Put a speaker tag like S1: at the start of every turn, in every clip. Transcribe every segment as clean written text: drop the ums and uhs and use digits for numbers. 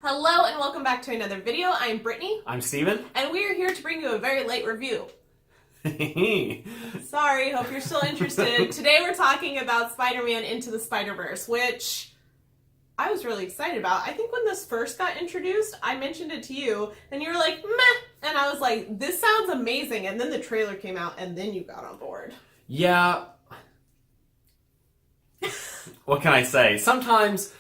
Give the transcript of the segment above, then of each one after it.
S1: Hello and welcome back to another video. I'm Brittany.
S2: I'm Steven.
S1: And we are here to bring you a very late review. Sorry, hope you're still interested. Today we're talking about Spider-Man Into the Spider-Verse, which I was really excited about. I think when this first got introduced, I mentioned it to you, and you were like, meh, and I was like, this sounds amazing, and then the trailer came out, and then you got on board.
S2: Yeah. What can I say? Sometimes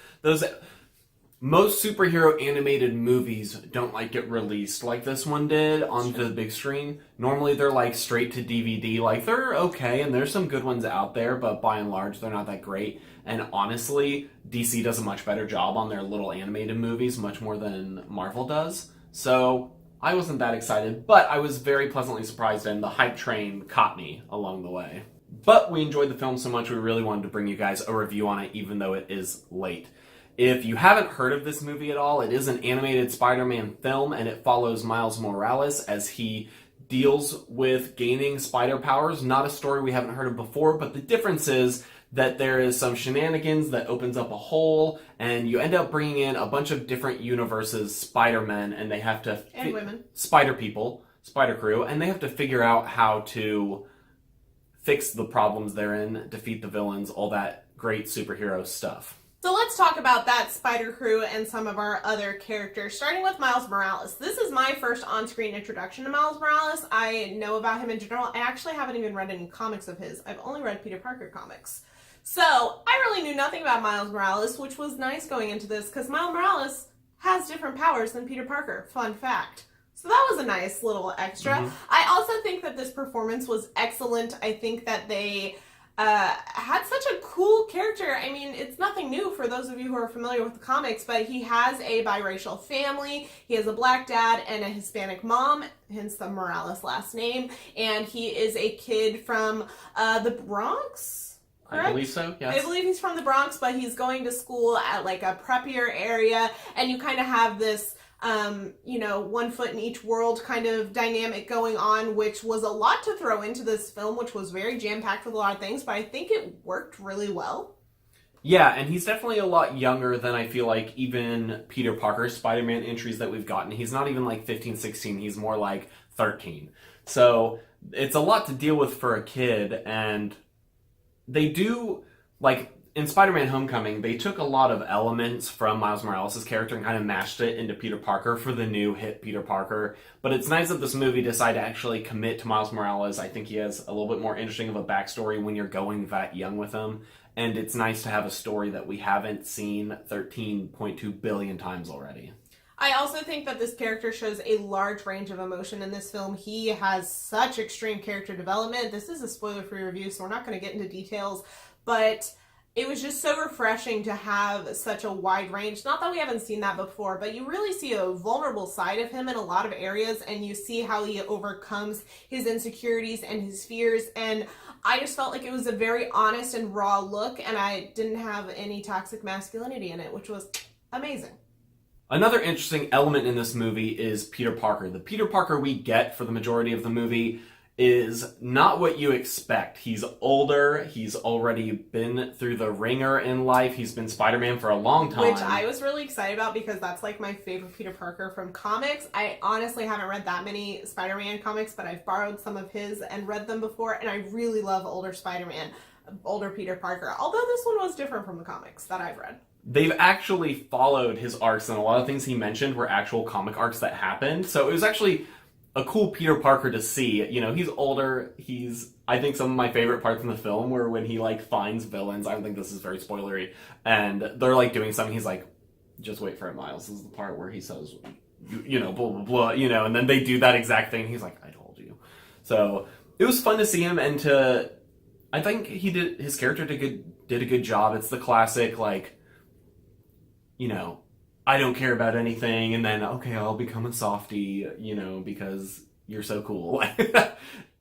S2: most superhero animated movies don't get released like this one did onto the big screen. Normally they're straight to DVD. They're okay, and there's some good ones out there, but by and large they're not that great. And honestly, DC does a much better job on their little animated movies, much more than Marvel does. So I wasn't that excited, but I was very pleasantly surprised, and the hype train caught me along the way. But we enjoyed the film so much we really wanted to bring you guys a review on it, even though it is late. If you haven't heard of this movie at all, it is an animated Spider-Man film, and it follows Miles Morales as he deals with gaining spider powers. Not a story we haven't heard of before, but the difference is that there is some shenanigans that opens up a hole, and you end up bringing in a bunch of different universes, Spider-Men, and they have to...
S1: And women.
S2: Spider people, Spider Crew, and they have to figure out how to fix the problems they're in, defeat the villains, all that great superhero stuff.
S1: So let's talk about that Spider Crew and some of our other characters, starting with Miles Morales. This is my first on-screen introduction to Miles Morales. I know about him in general. I actually haven't even read any comics of his. I've only read Peter Parker comics. So I really knew nothing about Miles Morales, which was nice going into this because Miles Morales has different powers than Peter Parker. Fun fact. So that was a nice little extra. I also think that this performance was excellent. I think that they had such a cool character. I mean, it's nothing new for those of you who are familiar with the comics, but he has a biracial family. He has a black dad and a Hispanic mom, hence the Morales last name. And he is a kid from the Bronx, correct?
S2: I believe so, yes.
S1: I believe he's from the Bronx, but he's going to school at a preppier area. And you kind of have this one foot in each world kind of dynamic going on, which was a lot to throw into this film, which was very jam-packed with a lot of things, but I think it worked really well.
S2: Yeah, and he's definitely a lot younger than I feel like even Peter Parker's Spider-Man entries that we've gotten. He's not even 15, 16, he's more 13. So it's a lot to deal with for a kid, and they do, in Spider-Man Homecoming, they took a lot of elements from Miles Morales' character and kind of mashed it into Peter Parker for the new hit Peter Parker. But it's nice that this movie decided to actually commit to Miles Morales. I think he has a little bit more interesting of a backstory when you're going that young with him. And it's nice to have a story that we haven't seen 13.2 billion times already.
S1: I also think that this character shows a large range of emotion in this film. He has such extreme character development. This is a spoiler-free review, so we're not going to get into details, but it was just so refreshing to have such a wide range. Not that we haven't seen that before, but you really see a vulnerable side of him in a lot of areas, and you see how he overcomes his insecurities and his fears, and I just felt like it was a very honest and raw look, and I didn't have any toxic masculinity in it, which was amazing.
S2: Another interesting element in this movie is Peter Parker. The Peter Parker we get for the majority of the movie is not what you expect. He's older, he's already been through the ringer in life, he's been Spider-Man for a long time.
S1: Which I was really excited about because that's my favorite Peter Parker from comics. I honestly haven't read that many Spider-Man comics, but I've borrowed some of his and read them before, and I really love older Spider-Man, older Peter Parker, although this one was different from the comics that I've read.
S2: They've actually followed his arcs, and a lot of things he mentioned were actual comic arcs that happened, so it was actually a cool Peter Parker to see. He's older. I think some of my favorite parts in the film were when he finds villains. I don't think this is very spoilery. And they're doing something. He's just wait for it, Miles. This is the part where he says, blah, blah, blah, and then they do that exact thing. He's like, I told you. So it was fun to see him, and I think his character did a good job. It's the classic, I don't care about anything, and then, okay, I'll become a softie, because you're so cool.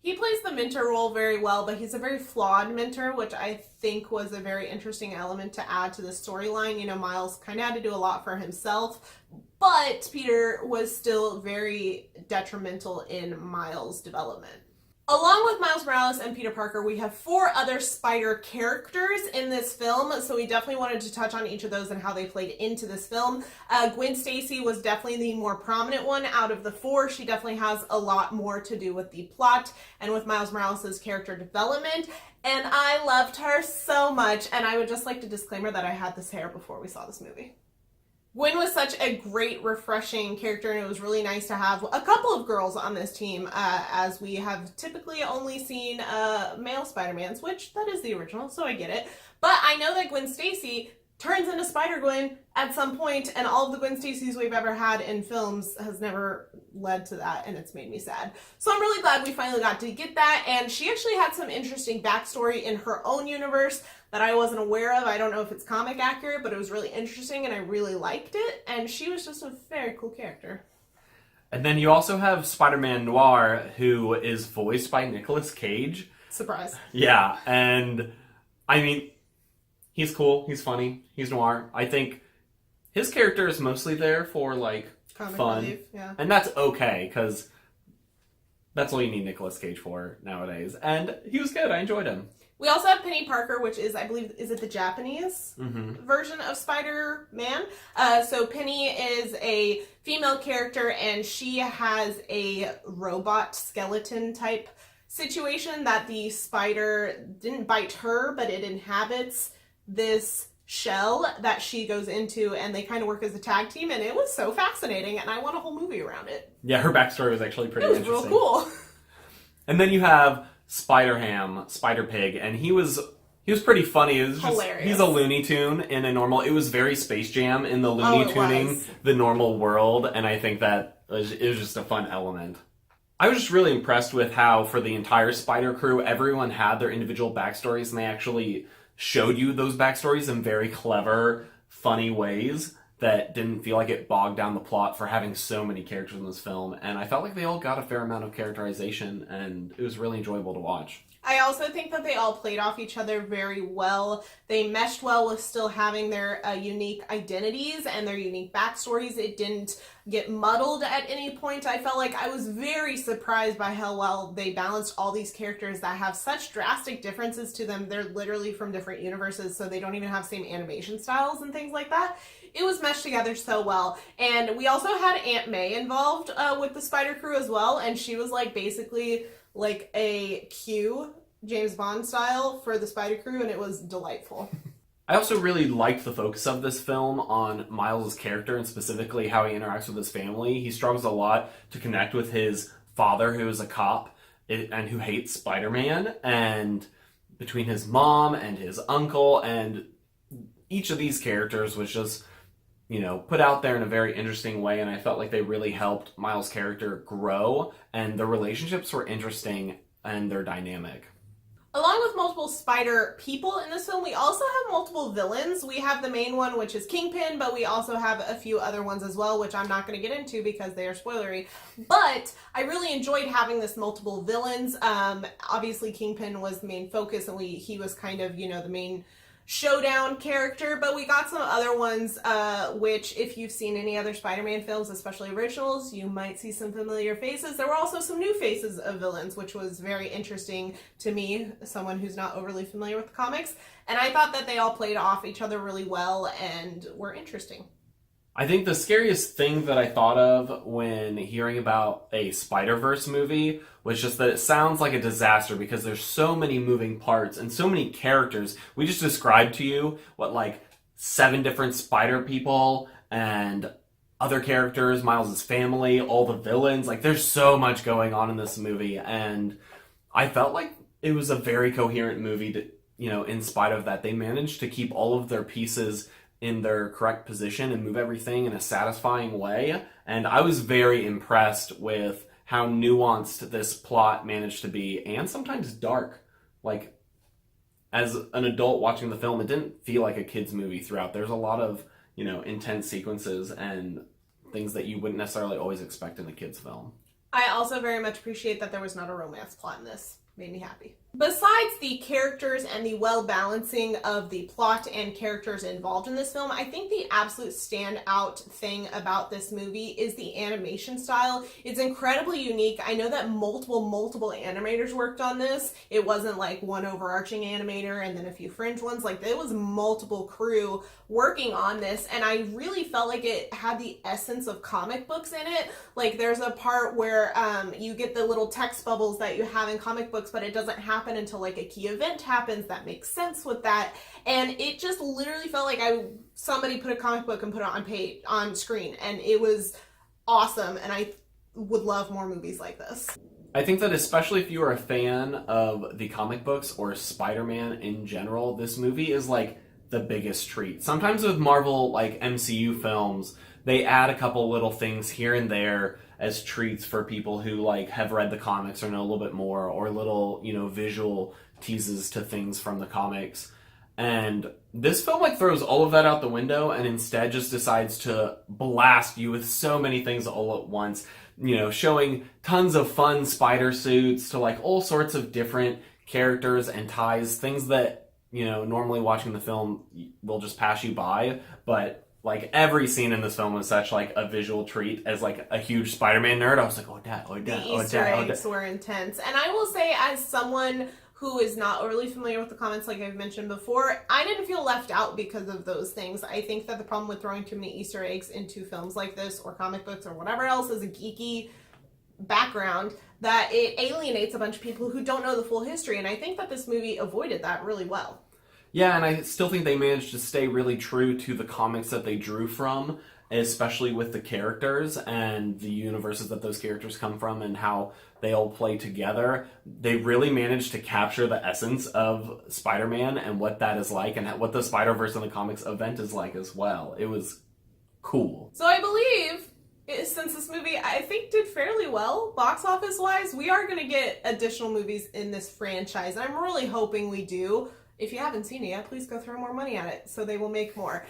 S1: He plays the mentor role very well, but he's a very flawed mentor, which I think was a very interesting element to add to the storyline. Miles kind of had to do a lot for himself, but Peter was still very detrimental in Miles' development. Along with Miles Morales and Peter Parker, we have 4 other Spider characters in this film, so we definitely wanted to touch on each of those and how they played into this film. Gwen Stacy was definitely the more prominent one out of the 4. She definitely has a lot more to do with the plot and with Miles Morales' character development, and I loved her so much, and I would just like to disclaimer that I had this hair before we saw this movie. Gwen was such a great, refreshing character, and it was really nice to have a couple of girls on this team, as we have typically only seen male Spider-Mans, which that is the original, so I get it. But I know that Gwen Stacy turns into Spider-Gwen at some point, and all of the Gwen Stacys we've ever had in films has never led to that, and it's made me sad. So I'm really glad we finally got to get that, and she actually had some interesting backstory in her own universe that I wasn't aware of. I don't know if it's comic accurate, but it was really interesting, and I really liked it, and she was just a very cool character.
S2: And then you also have Spider-Man Noir, who is voiced by Nicolas Cage.
S1: Surprise.
S2: Yeah, and I mean, he's cool, he's funny, he's noir. I think his character is mostly there for, like,
S1: Comic
S2: fun.
S1: relief, yeah.
S2: And that's okay, because that's all you need Nicolas Cage for nowadays. And he was good, I enjoyed him.
S1: We also have Penny Parker, which is, I believe, is it the Japanese version of Spider-Man? So Penny is a female character, and she has a robot skeleton type situation that the spider didn't bite her, but it inhabits this shell that she goes into, and they kind of work as a tag team, and it was so fascinating, and I want a whole movie around it.
S2: Yeah, her backstory was actually pretty
S1: It was
S2: interesting.
S1: real cool.
S2: And then you have Spider-Ham, Spider-Pig, and he was pretty funny. It was just,
S1: hilarious.
S2: He's a Looney Tune in a normal. It was very Space Jam in the Looney Tuning the normal world, and I think that it was just a fun element. I was just really impressed with how, for the entire Spider crew, everyone had their individual backstories, and they actually showed you those backstories in very clever, funny ways that didn't feel like it bogged down the plot for having so many characters in this film. And I felt like they all got a fair amount of characterization, and it was really enjoyable to watch.
S1: I also think that they all played off each other very well. They meshed well with still having their unique identities and their unique backstories. It didn't get muddled at any point. I felt like I was very surprised by how well they balanced all these characters that have such drastic differences to them. They're literally from different universes, so they don't even have same animation styles and things like that. It was meshed together so well. And we also had Aunt May involved with the Spider Crew as well, and she was like basically like a Q, James Bond style, for the Spider Crew, and it was delightful.
S2: I also really liked the focus of this film on Miles' character, and specifically how he interacts with his family. He struggles a lot to connect with his father, who is a cop and who hates Spider-Man, and between his mom and his uncle, and each of these characters was just, you know, put out there in a very interesting way, and I felt like they really helped Miles' character grow, and the relationships were interesting and they're dynamic.
S1: Along with multiple spider people in this film, we also have multiple villains. We have the main one, which is Kingpin, but we also have a few other ones as well, which I'm not going to get into because they are spoilery. But I really enjoyed having this multiple villains. Obviously, Kingpin was the main focus, and he was kind of, you know, the main showdown character, but we got some other ones, which if you've seen any other Spider-Man films, especially originals, you might see some familiar faces. There were also some new faces of villains, which was very interesting to me, someone who's not overly familiar with the comics, and I thought that they all played off each other really well and were interesting.
S2: I think the scariest thing that I thought of when hearing about a Spider-Verse movie was just that it sounds like a disaster because there's so many moving parts and so many characters. We just described to you like 7 different spider people and other characters, Miles' family, all the villains. Like, there's so much going on in this movie, and I felt like it was a very coherent movie to, you know, in spite of that. They managed to keep all of their pieces in their correct position and move everything in a satisfying way. And I was very impressed with how nuanced this plot managed to be, and sometimes dark. Like, as an adult watching the film, it didn't feel like a kid's movie throughout. There's a lot of, you know, intense sequences and things that you wouldn't necessarily always expect in a kid's film.
S1: I also very much appreciate that there was not a romance plot in this. Made me happy. Besides the characters and the well balancing of the plot and characters involved in this film, I think the absolute standout thing about this movie is the animation style. It's incredibly unique. I know that multiple animators worked on this. It wasn't like one overarching animator and then a few fringe ones. Like, it was multiple crew working on this, and I really felt like it had the essence of comic books in it. Like, there's a part where you get the little text bubbles that you have in comic books, but it doesn't happen until like a key event happens that makes sense with that. And it just literally felt like somebody put a comic book and put it on screen, and it was awesome. And I would love more movies like this.
S2: I think that especially if you are a fan of the comic books or Spider-Man in general, this movie is like the biggest treat. Sometimes with Marvel, like MCU films, they add a couple little things here and there as treats for people who like have read the comics or know a little bit more, or little, visual teases to things from the comics. And this film like throws all of that out the window and instead just decides to blast you with so many things all at once. Showing tons of fun spider suits to like all sorts of different characters and ties, things that normally watching the film will just pass you by, but like every scene in this film was such like a visual treat. As like a huge Spider-Man nerd, I was like,
S1: the Easter eggs were intense. And I will say, as someone who is not overly familiar with the comics, like I've mentioned before, I didn't feel left out because of those things. I think that the problem with throwing too many Easter eggs into films like this, or comic books, or whatever else is a geeky background, that it alienates a bunch of people who don't know the full history. And I think that this movie avoided that really well.
S2: Yeah, and I still think they managed to stay really true to the comics that they drew from, especially with the characters and the universes that those characters come from and how they all play together. They really managed to capture the essence of Spider-Man and what that is like, and what the Spider-Verse in the comics event is like as well. It was cool.
S1: So I believe, since this movie, I think, did fairly well box office wise, we are going to get additional movies in this franchise. I'm really hoping we do. If you haven't seen it yet, please go throw more money at it so they will make more.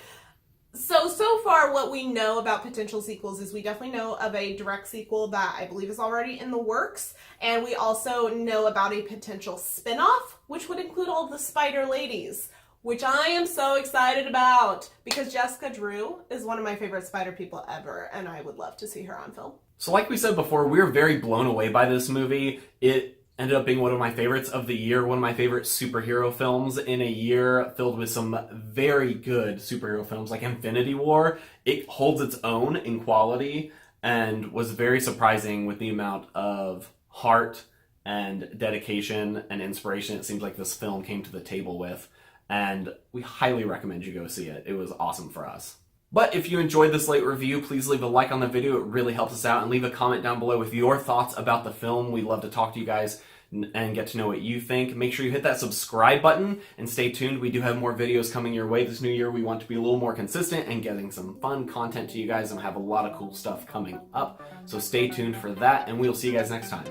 S1: So far what we know about potential sequels is we definitely know of a direct sequel that I believe is already in the works. And we also know about a potential spin-off, which would include all the Spider Ladies, which I am so excited about because Jessica Drew is one of my favorite Spider people ever, and I would love to see her on film.
S2: So like we said before, we were very blown away by this movie. It ended up being one of my favorites of the year, one of my favorite superhero films in a year filled with some very good superhero films like Infinity War. It holds its own in quality and was very surprising with the amount of heart and dedication and inspiration it seems like this film came to the table with. And we highly recommend you go see it. It was awesome for us. But if you enjoyed this late review, please leave a like on the video. It really helps us out. And leave a comment down below with your thoughts about the film. We'd love to talk to you guys and get to know what you think. Make sure you hit that subscribe button and stay tuned. We do have more videos coming your way this new year. We want to be a little more consistent and getting some fun content to you guys, and have a lot of cool stuff coming up. So stay tuned for that, and we'll see you guys next time.